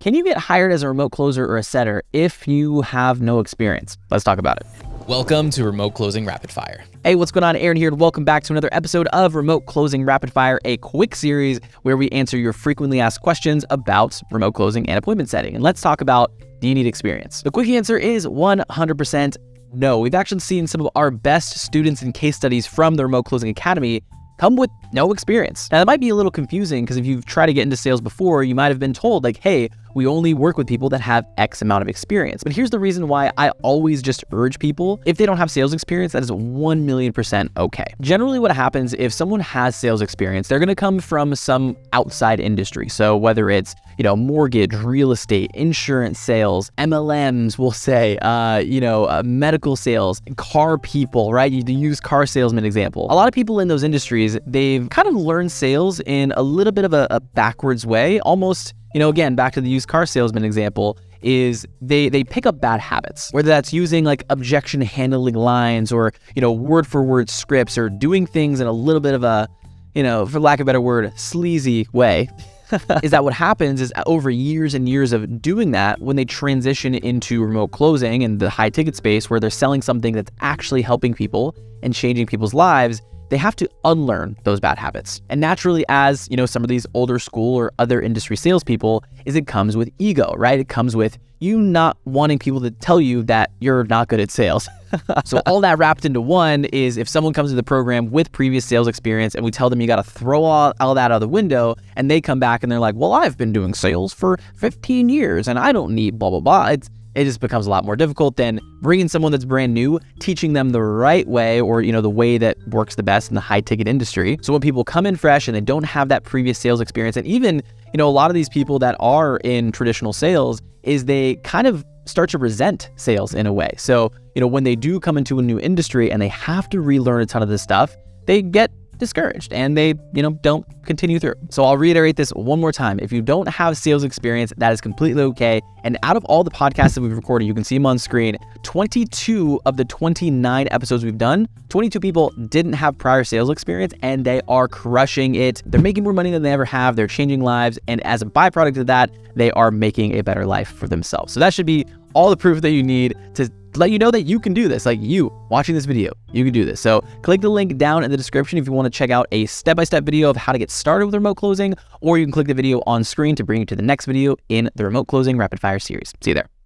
Can you get hired as a remote closer or a setter if you have no experience? Let's talk about it. Welcome to Remote Closing Rapid Fire. Hey, what's going on? Aaron here, and welcome back to another episode of Remote Closing Rapid Fire, a quick series where we answer your frequently asked questions about remote closing and appointment setting. And let's talk about, do you need experience? The quick answer is 100% no. We've actually seen some of our best students and case studies from the Remote Closing Academy come with no experience. Now, that might be a little confusing because if you've tried to get into sales before, you might have been told like, hey, we only work with people that have X amount of experience. But here's the reason why I always just urge people, if they don't have sales experience, that is 1,000,000% okay. Generally what happens if someone has sales experience, they're gonna come from some outside industry. So whether it's, mortgage, real estate, insurance sales, MLMs, we'll say, medical sales, car people, right? You use car salesman example. A lot of people in those industries, they've kind of learned sales in a little bit of a backwards way, almost, again, back to the used car salesman example, is they pick up bad habits, whether that's using like objection handling lines or, word for word scripts or doing things in a little bit of a, for lack of a better word, sleazy way. Is that what happens is over years and years of doing that, when they transition into remote closing and the high ticket space where they're selling something that's actually helping people and changing people's lives, they have to unlearn those bad habits. And naturally, as some of these older school or other industry salespeople, it comes with ego, right? It comes with you not wanting people to tell you that you're not good at sales. So all that wrapped into one is if someone comes to the program with previous sales experience and we tell them you got to throw all that out the window, and they come back and they're like, well, I've been doing sales for 15 years and I don't need blah, blah, blah. It just becomes a lot more difficult than bringing someone that's brand new, teaching them the right way or, the way that works the best in the high ticket industry. So when people come in fresh and they don't have that previous sales experience, and even, a lot of these people that are in traditional sales is they kind of start to resent sales in a way. So, when they do come into a new industry and they have to relearn a ton of this stuff, they get discouraged and they, don't continue through. So I'll reiterate this one more time. If you don't have sales experience, that is completely okay. And out of all the podcasts that we've recorded, you can see them on screen, 22 of the 29 episodes we've done, 22 people didn't have prior sales experience and they are crushing it. They're making more money than they ever have. They're changing lives. And as a byproduct of that, they are making a better life for themselves. So that should be all the proof that you need to let you know that you can do this. Like you watching this video, you can do this. So click the link down in the description if you want to check out a step-by-step video of how to get started with remote closing, or you can click the video on screen to bring you to the next video in the remote closing rapid fire series. See you there.